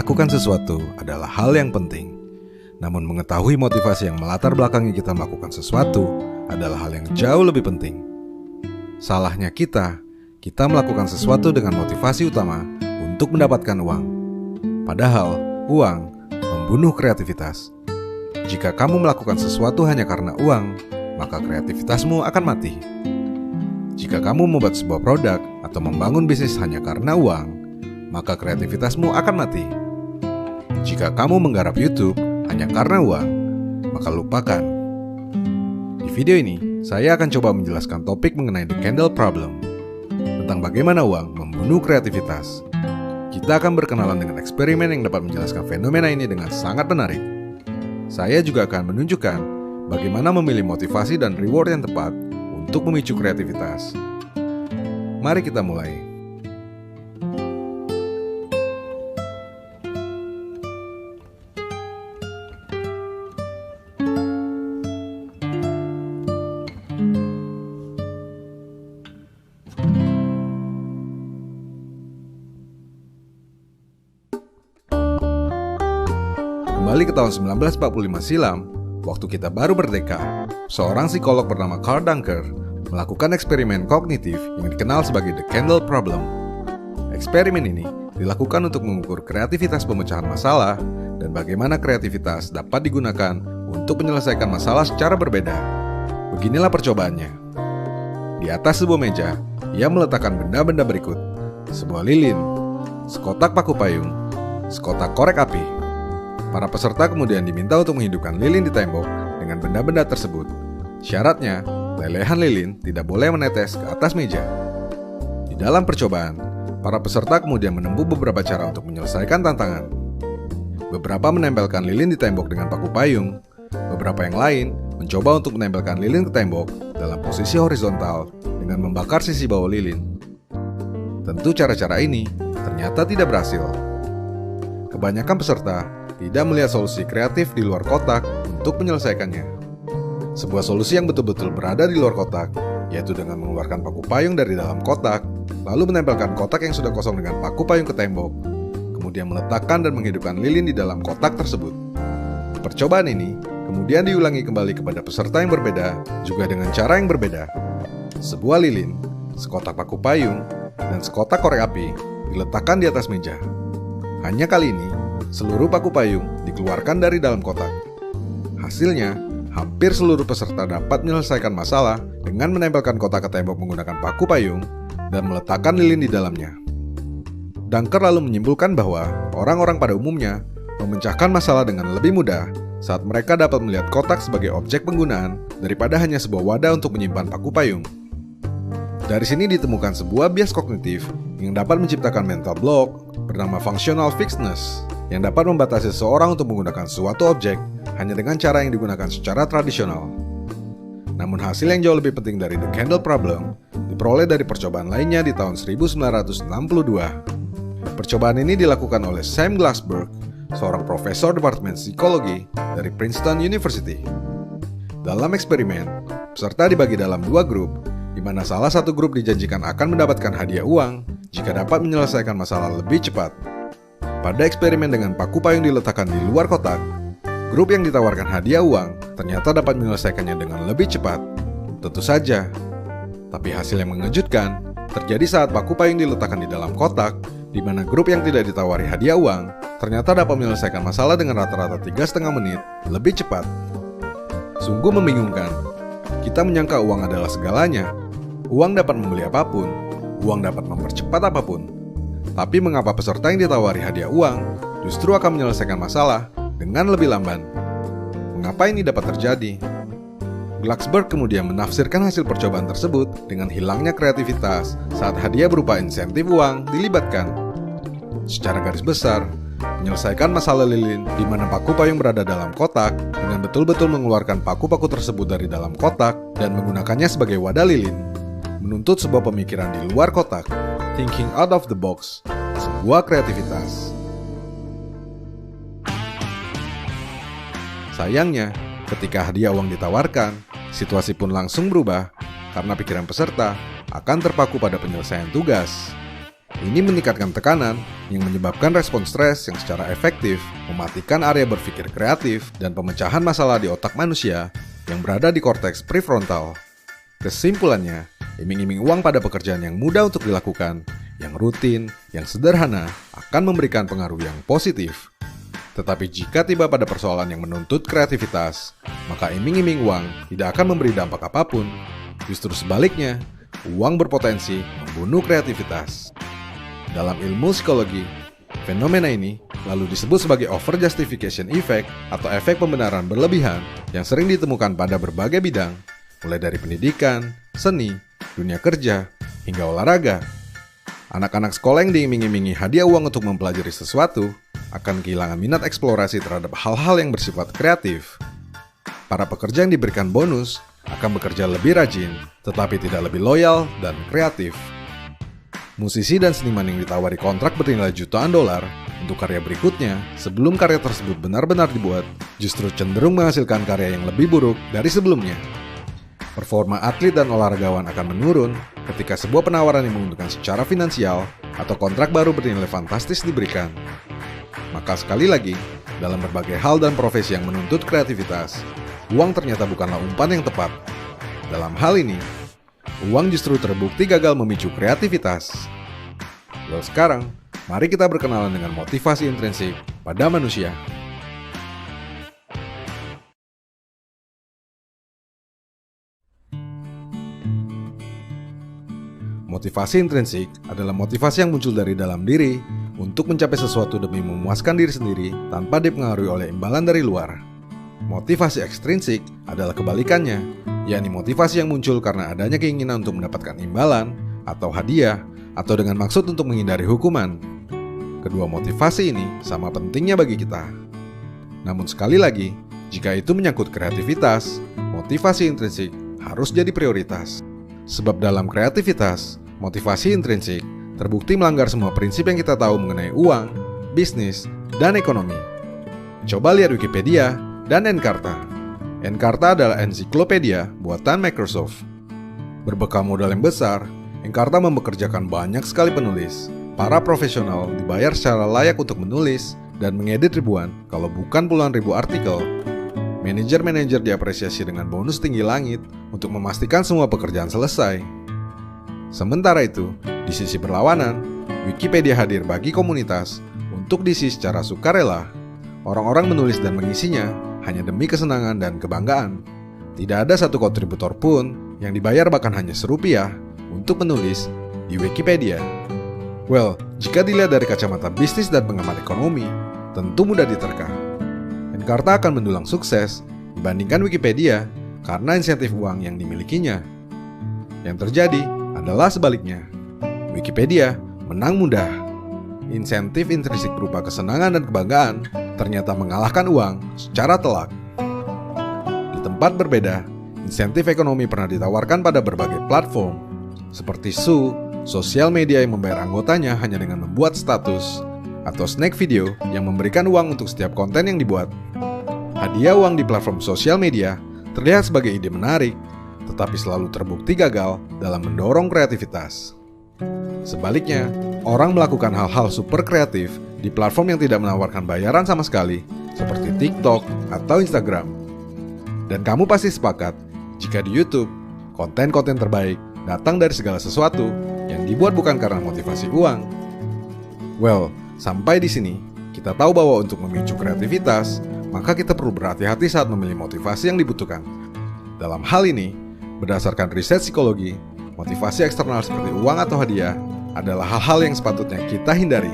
Melakukan sesuatu adalah hal yang penting. Namun mengetahui motivasi yang melatar belakangi kita melakukan sesuatu adalah hal yang jauh lebih penting. Salahnya kita melakukan sesuatu dengan motivasi utama untuk mendapatkan uang. Padahal uang membunuh kreativitas. Jika kamu melakukan sesuatu hanya karena uang, maka kreativitasmu akan mati. Jika kamu membuat sebuah produk atau membangun bisnis hanya karena uang, maka kreativitasmu akan mati. Jika kamu menggarap YouTube hanya karena uang, maka lupakan. Di video ini, saya akan coba menjelaskan topik mengenai The Candle Problem, tentang bagaimana uang membunuh kreativitas. Kita akan berkenalan dengan eksperimen yang dapat menjelaskan fenomena ini dengan sangat menarik. Saya juga akan menunjukkan bagaimana memilih motivasi dan reward yang tepat untuk memicu kreativitas. Mari kita mulai. Kembali ke tahun 1945 silam, waktu kita baru merdeka, seorang psikolog bernama Carl Dunker melakukan eksperimen kognitif yang dikenal sebagai The Candle Problem. Eksperimen ini dilakukan untuk mengukur kreativitas pemecahan masalah dan bagaimana kreativitas dapat digunakan untuk menyelesaikan masalah secara berbeda. Beginilah percobaannya. Di atas sebuah meja, ia meletakkan benda-benda berikut: sebuah lilin, sekotak paku payung, sekotak korek api. Para peserta kemudian diminta untuk menghidupkan lilin di tembok dengan benda-benda tersebut. Syaratnya, lelehan lilin tidak boleh menetes ke atas meja. Di dalam percobaan, para peserta kemudian menempuh beberapa cara untuk menyelesaikan tantangan. Beberapa menempelkan lilin di tembok dengan paku payung, beberapa yang lain mencoba untuk menempelkan lilin ke tembok dalam posisi horizontal dengan membakar sisi bawah lilin. Tentu cara-cara ini ternyata tidak berhasil. Kebanyakan peserta tidak melihat solusi kreatif di luar kotak untuk menyelesaikannya. Sebuah solusi yang betul-betul berada di luar kotak, yaitu dengan mengeluarkan paku payung dari dalam kotak, lalu menempelkan kotak yang sudah kosong dengan paku payung ke tembok, kemudian meletakkan dan menghidupkan lilin di dalam kotak tersebut. Percobaan ini kemudian diulangi kembali kepada peserta yang berbeda, juga dengan cara yang berbeda. Sebuah lilin, sekotak paku payung, dan sekotak korek api diletakkan di atas meja. Hanya kali ini, seluruh paku payung dikeluarkan dari dalam kotak. Hasilnya, hampir seluruh peserta dapat menyelesaikan masalah dengan menempelkan kotak ke tembok menggunakan paku payung dan meletakkan lilin di dalamnya. Dunker lalu menyimpulkan bahwa orang-orang pada umumnya memecahkan masalah dengan lebih mudah saat mereka dapat melihat kotak sebagai objek penggunaan daripada hanya sebuah wadah untuk menyimpan paku payung. Dari sini ditemukan sebuah bias kognitif yang dapat menciptakan mental block bernama functional fixedness, yang dapat membatasi seseorang untuk menggunakan suatu objek hanya dengan cara yang digunakan secara tradisional. Namun hasil yang jauh lebih penting dari The Candle Problem diperoleh dari percobaan lainnya di tahun 1962. Percobaan ini dilakukan oleh Sam Glassberg, seorang profesor Departemen Psikologi dari Princeton University. Dalam eksperimen, peserta dibagi dalam dua grup, di mana salah satu grup dijanjikan akan mendapatkan hadiah uang jika dapat menyelesaikan masalah lebih cepat. Pada eksperimen dengan paku payung diletakkan di luar kotak, grup yang ditawarkan hadiah uang ternyata dapat menyelesaikannya dengan lebih cepat. Tentu saja. Tapi hasil yang mengejutkan terjadi saat paku payung diletakkan di dalam kotak, di mana grup yang tidak ditawari hadiah uang ternyata dapat menyelesaikan masalah dengan rata-rata 3,5 menit lebih cepat. Sungguh membingungkan. Kita menyangka uang adalah segalanya. Uang dapat membeli apapun. Uang dapat mempercepat apapun. Tapi mengapa peserta yang ditawari hadiah uang justru akan menyelesaikan masalah dengan lebih lamban? Mengapa ini dapat terjadi? Glassberg kemudian menafsirkan hasil percobaan tersebut dengan hilangnya kreativitas saat hadiah berupa insentif uang dilibatkan. Secara garis besar, menyelesaikan masalah lilin di mana paku payung berada dalam kotak dengan betul-betul mengeluarkan paku-paku tersebut dari dalam kotak dan menggunakannya sebagai wadah lilin menuntut sebuah pemikiran di luar kotak, thinking out of the box, sebuah kreativitas. Sayangnya, ketika hadiah uang ditawarkan, situasi pun langsung berubah karena pikiran peserta akan terpaku pada penyelesaian tugas. Ini meningkatkan tekanan yang menyebabkan respons stres yang secara efektif mematikan area berpikir kreatif dan pemecahan masalah di otak manusia yang berada di korteks prefrontal. Kesimpulannya, iming-iming uang pada pekerjaan yang mudah untuk dilakukan, yang rutin, yang sederhana, akan memberikan pengaruh yang positif. Tetapi jika tiba pada persoalan yang menuntut kreativitas, maka iming-iming uang tidak akan memberi dampak apapun. Justru sebaliknya, uang berpotensi membunuh kreativitas. Dalam ilmu psikologi, fenomena ini lalu disebut sebagai over justification effect atau efek pembenaran berlebihan yang sering ditemukan pada berbagai bidang, mulai dari pendidikan, seni, dunia kerja, hingga olahraga. Anak-anak sekolah yang diiming-imingi hadiah uang untuk mempelajari sesuatu akan kehilangan minat eksplorasi terhadap hal-hal yang bersifat kreatif. Para pekerja yang diberikan bonus akan bekerja lebih rajin, tetapi tidak lebih loyal dan kreatif. Musisi dan seniman yang ditawari kontrak bernilai jutaan dolar untuk karya berikutnya sebelum karya tersebut benar-benar dibuat, justru cenderung menghasilkan karya yang lebih buruk dari sebelumnya. Performa atlet dan olahragawan akan menurun ketika sebuah penawaran yang menguntungkan secara finansial atau kontrak baru bernilai fantastis diberikan. Maka sekali lagi, dalam berbagai hal dan profesi yang menuntut kreativitas, uang ternyata bukanlah umpan yang tepat. Dalam hal ini, uang justru terbukti gagal memicu kreativitas. Lalu sekarang, mari kita berkenalan dengan motivasi intrinsik pada manusia. Motivasi intrinsik adalah motivasi yang muncul dari dalam diri untuk mencapai sesuatu demi memuaskan diri sendiri tanpa dipengaruhi oleh imbalan dari luar. Motivasi ekstrinsik adalah kebalikannya, yakni motivasi yang muncul karena adanya keinginan untuk mendapatkan imbalan atau hadiah atau dengan maksud untuk menghindari hukuman. Kedua motivasi ini sama pentingnya bagi kita. Namun sekali lagi, jika itu menyangkut kreativitas, motivasi intrinsik harus jadi prioritas. Sebab dalam kreativitas, motivasi intrinsik terbukti melanggar semua prinsip yang kita tahu mengenai uang, bisnis, dan ekonomi. Coba lihat Wikipedia dan Encarta. Encarta adalah ensiklopedia buatan Microsoft. Berbekal modal yang besar, Encarta mempekerjakan banyak sekali penulis. Para profesional dibayar secara layak untuk menulis dan mengedit ribuan, kalau bukan puluhan ribu artikel. Manajer-manajer diapresiasi dengan bonus tinggi langit untuk memastikan semua pekerjaan selesai. Sementara itu, di sisi berlawanan, Wikipedia hadir bagi komunitas untuk diisi secara sukarela. Orang-orang menulis dan mengisinya hanya demi kesenangan dan kebanggaan. Tidak ada satu kontributor pun yang dibayar bahkan hanya Rp1 untuk menulis di Wikipedia. Well, jika dilihat dari kacamata bisnis dan pengamat ekonomi, tentu mudah diterka. Encarta akan mendulang sukses dibandingkan Wikipedia karena insentif uang yang dimilikinya. Yang terjadi adalah sebaliknya. Wikipedia menang mudah. Insentif intrinsik berupa kesenangan dan kebanggaan ternyata mengalahkan uang secara telak. Di tempat berbeda, insentif ekonomi pernah ditawarkan pada berbagai platform, seperti sosial media yang membayar anggotanya hanya dengan membuat status, atau snack video yang memberikan uang untuk setiap konten yang dibuat. Hadiah uang di platform sosial media terlihat sebagai ide menarik, tetapi selalu terbukti gagal dalam mendorong kreativitas. Sebaliknya, orang melakukan hal-hal super kreatif di platform yang tidak menawarkan bayaran sama sekali, seperti TikTok atau Instagram. Dan kamu pasti sepakat, jika di YouTube, konten-konten terbaik datang dari segala sesuatu yang dibuat bukan karena motivasi uang. Well, sampai di sini, kita tahu bahwa untuk memicu kreativitas, maka kita perlu berhati-hati saat memilih motivasi yang dibutuhkan. Dalam hal ini, berdasarkan riset psikologi, motivasi eksternal seperti uang atau hadiah adalah hal-hal yang sepatutnya kita hindari.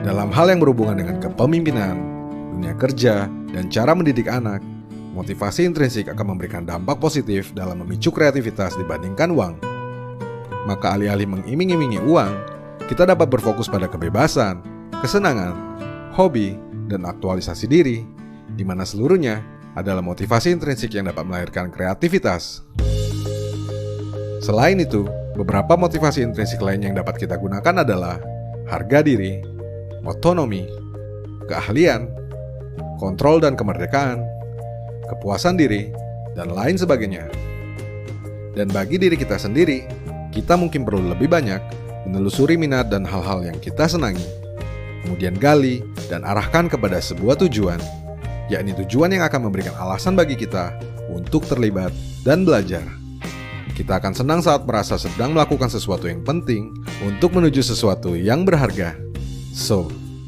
Dalam hal yang berhubungan dengan kepemimpinan, dunia kerja, dan cara mendidik anak, motivasi intrinsik akan memberikan dampak positif dalam memicu kreativitas dibandingkan uang. Maka alih-alih mengiming-imingi uang, kita dapat berfokus pada kebebasan, kesenangan, hobi, dan aktualisasi diri, di mana seluruhnya adalah motivasi intrinsik yang dapat melahirkan kreativitas. Selain itu, beberapa motivasi intrinsik lain yang dapat kita gunakan adalah harga diri, otonomi, keahlian, kontrol dan kemerdekaan, kepuasan diri, dan lain sebagainya. Dan bagi diri kita sendiri, kita mungkin perlu lebih banyak menelusuri minat dan hal-hal yang kita senangi, kemudian gali dan arahkan kepada sebuah tujuan, yakni tujuan yang akan memberikan alasan bagi kita untuk terlibat dan belajar. Kita akan senang saat merasa sedang melakukan sesuatu yang penting untuk menuju sesuatu yang berharga.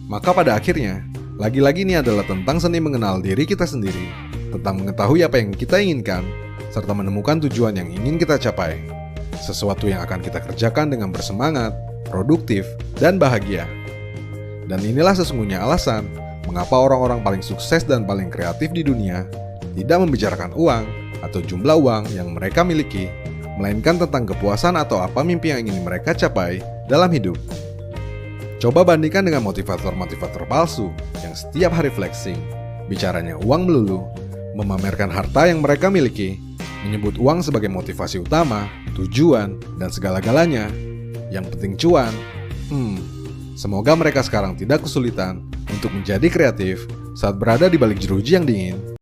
Maka pada akhirnya, lagi-lagi ini adalah tentang seni mengenal diri kita sendiri, tentang mengetahui apa yang kita inginkan, serta menemukan tujuan yang ingin kita capai. Sesuatu yang akan kita kerjakan dengan bersemangat, produktif, dan bahagia. Dan inilah sesungguhnya alasan mengapa orang-orang paling sukses dan paling kreatif di dunia tidak membicarakan uang atau jumlah uang yang mereka miliki, melainkan tentang kepuasan atau apa mimpi yang ingin mereka capai dalam hidup. Coba bandingkan dengan motivator-motivator palsu yang setiap hari flexing, bicaranya uang melulu, memamerkan harta yang mereka miliki, menyebut uang sebagai motivasi utama, tujuan, dan segala-galanya. Yang penting cuan. Semoga mereka sekarang tidak kesulitan untuk menjadi kreatif saat berada di balik jeruji yang dingin